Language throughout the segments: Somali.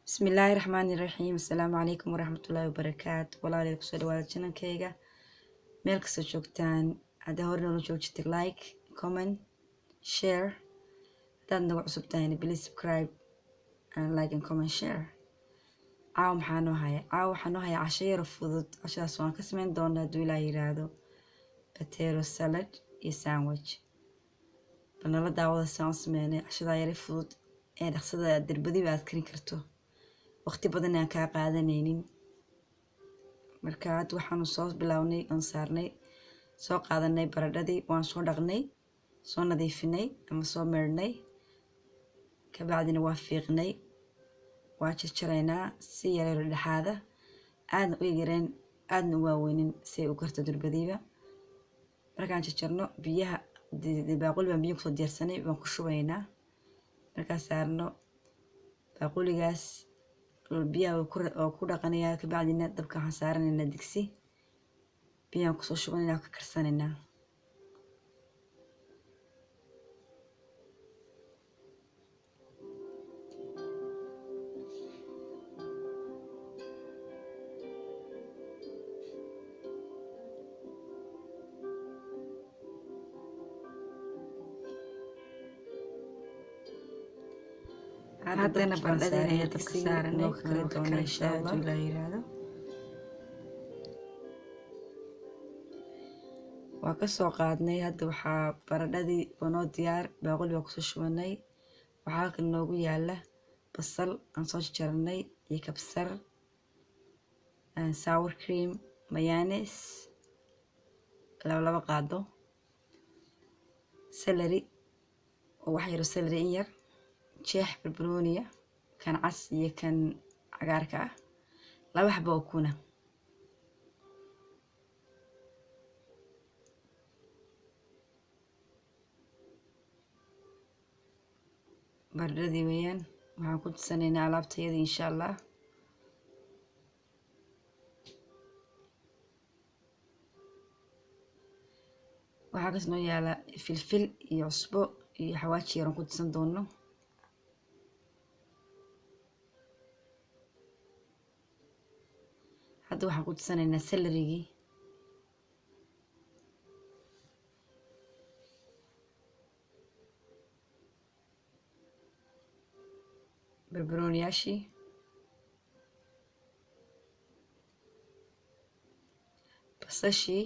بسم الله الرحمن الرحيم. السلام عليكم ورحمة الله وبركاته. والله عليكم سؤال ولا جنان كيجا ميلك سجوكتان هذا هو اللي نشوفه لايك كومنت شير هذا نوع سبتاني بليز سبسكرايب and like and comment share. عاو حانو هاي عشير فضود عشان سوان كسمين دونا دولا يرادو باتيرو سالاد iyo sandwich banala daawada saan sameeyay cashada yare fudud ee dhaqsada dirbadiba aad karin karto waqti badan aan ka qaadanaynin markaad waxaan soo bilownay aan saarnay soo qaadanay baradhadii waan soo dhaqnay soo nadiifinay ama soo meernay ka bacdina waa fiiqnay waa jarjaraynaa si yar dhexaada aad u yareen aadna u waaweynin si u karto dirbadiba markaan jarjarno biyaha baaquli baan biyo kusoo diyaarsanay baan ku shubaynaa markaan saarno baaquligaas biyaha oo ku dhaqanayaa ka bacdina dabka waxaan saaranaynaa digsi biyaan kusoo shubanaynaa ka karsanaynaa haddana baradhadeen ayaa dabka saaranay kala doona insha Allah la yiraahdo waa ka soo qaadnay hadda waxaa baradhadii wanoo diyaar baaquli baa kusoo shubanay waxaa kale noogu yaala basal aan soo jarjarnay iyo kabsar sour cream mayonnaise laba qaado celery oo wax yar celery in yar jeex barbarooniya kan cas iyo kan cagaarka ah laba xabo oo kuna baradhadii weeyaan waxaan ku tusanaynaa alaabtayada insha Allah waxaa kasoo yaala filfil iyo cusbo iyo xawaaji yar aan ku tusan doono hadda waxaan ku tusanaynaa celery barbarooniyaashii basashii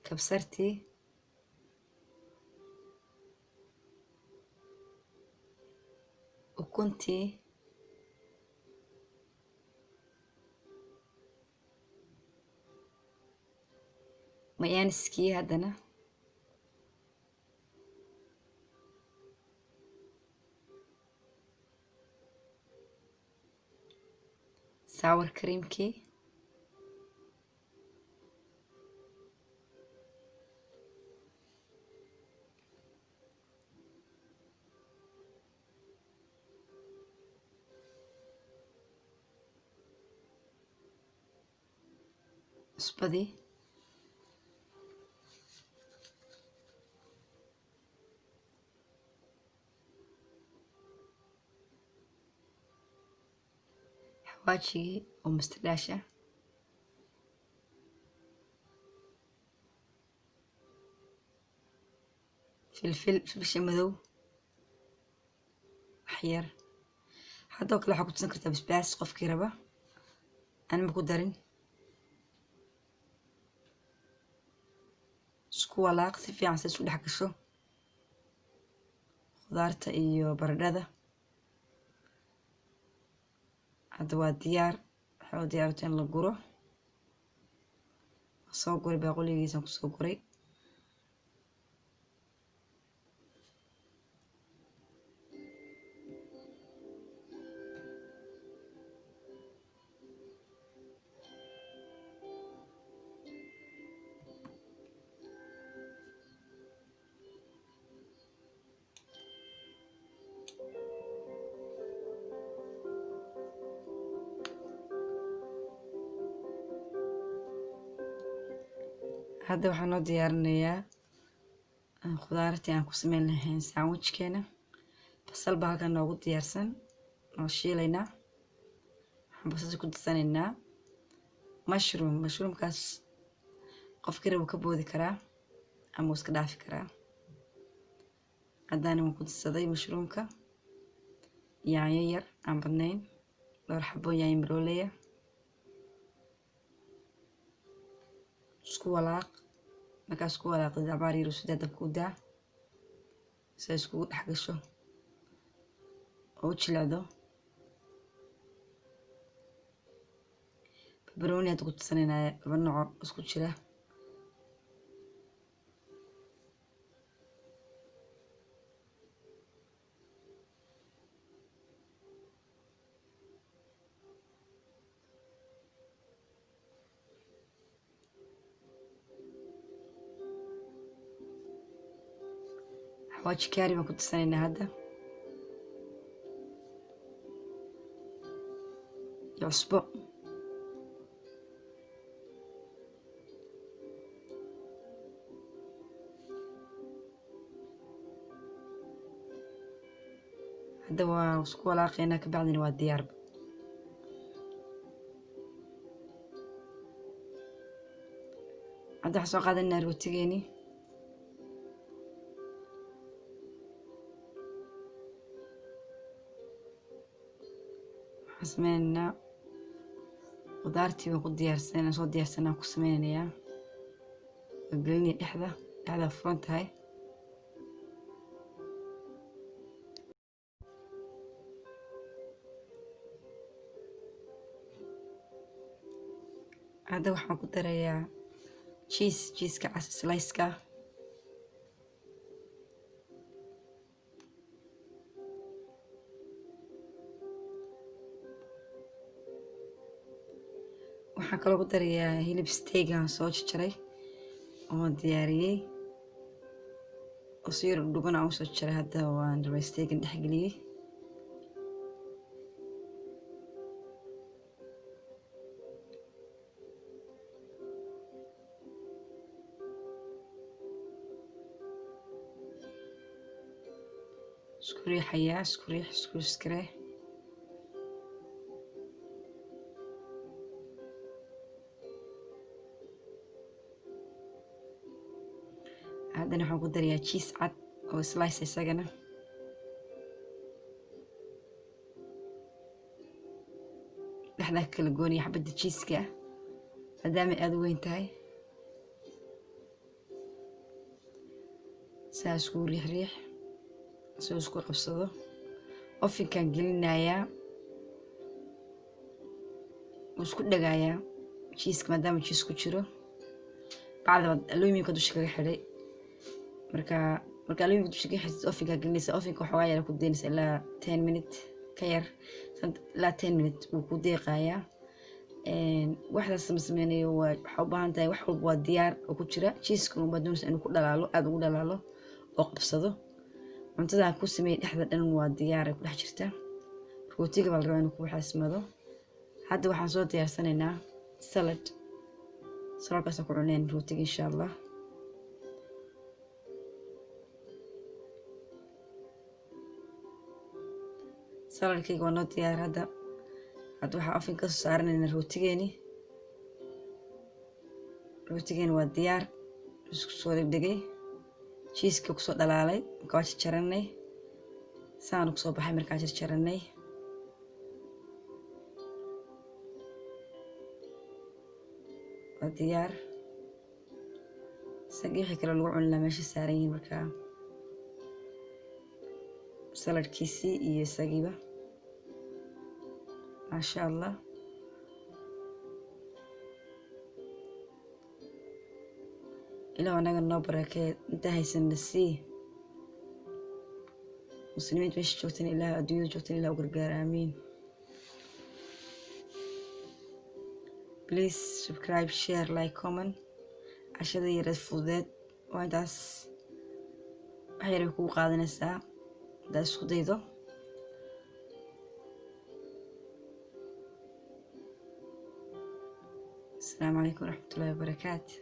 kabsartii ukuntii mayaniskii haddana sour creamkii cusbadii xawaajigii oo mustadaasha filfisha madow wax yar haddoo kale waxaa ku tusan kartaa basbaas qofkii raba anima ku darin isku walaaq si fiican si isu dhex gasho khudaarta iyo baradhada hadda waa diyaar waxaa diyaarto in la guro soo guray baaquligiisaan kusoo guray hadda waxaan noo diyaarinayaa khudaartii aan ku sameyn lahayn sandwichkeena. basal baa halkan noogu diyaarsan oo shiilaynaa. waxaan basasha ku darsanaynaa mushroomkaas qofkii rabo ka boodi karaa ama iska dhaafi karaa. haddana waan ku darsaday mushroomka, yaanyo yar aan badnayn, dhowr xabo yaanyo marooleya. isku walaaq. markaa isku walaaqid cabaar yar sida dabka u daa si ay iskugu dhex gasho oo u jilcdo. barbarooni aad ku darsanaynaa laba nooc isku jira. xawaaji kaari baan ku darsanaynaa hadda iyo cusbo. hadda waa isku walaaqaynaa kabacdina waa diyaar. hadda waxaan soo qaadanaynaa rootigeeni. waxaan sameynaynaa khudaartii baan ku diyaarsanaa soo diyaarsanaa ku sameynayaa. waa gelinaya dhexda furan tahay. hadda waxaan ku darayaa cheeseka cas sliceka. waxaan kaloo ku darayaa hilib steak aan soo jarjaray oo diyaariyey oo si yar dhuban aan usoo jaray. hadda waan rabay steakan dhex geliyey. isku riixayaa isku iskaree. haddana waxaan ku darayaa cheese cad oo slice isagana. dhexdaa kala gooniya xabadda cheeseka maadaama aad u weyn tahay. saa isku riix soo isku qabsado. ofinkaan gelinayaa isku dhagayaa cheeseka maadaama cheese ku jiro. bacda aluminiumka dusha kaga xidhay. marka aluminiumka dusha kaga xidhay ofinkaa gelinaysa. ofinka waxoogaa yar ku daynaysa ilaa 10 minutes ka yar ilaa 10 minutes wuu ku deeqayaa. waxdaas ma sameynayo waxaa u baahan tahay wax walba waa diyaar oo ku jira. cheeseka unbaa doonaysa inuu ku dhalaalo aada ugu dhalaalo oo qabsado. cuntada ku sameeyay dhexda dhan waa diyaar ay ku dhex jirta. rootiga baa la rabaa inuu ku xasmado. hadda waxaan soo diyaarsanaynaa saladkaas ku cuneen rootiga insha allah. saladkayga waa noo diyaar. hadda waxaa oven ka soo saaranaynaa rootigeeni waa diyaar. isku soo dhegdhegay cheeseka kusoo dhalaalay. markaa waa jarjaranay saanu kusoo baxay markaa jarjaranay. waa diyaar. isagii wixii kale lagu cuni lahaa meesha saaran yihiin. markaa saladkiisii iyo isagiiba maasha allah. ilaa anaga noo barakee inta haysanna sii. muslimiinta meesha joogtan ilaah adduunyada joogtan ilaah u gargaar aamiin. please subscribe share like comment. cashada yareed fududeed waa intaas. wax yar bay kugu qaadanaysaa haddaad isku daydo. asalaamu calaykum waraxmatullaahi wabarakaatu.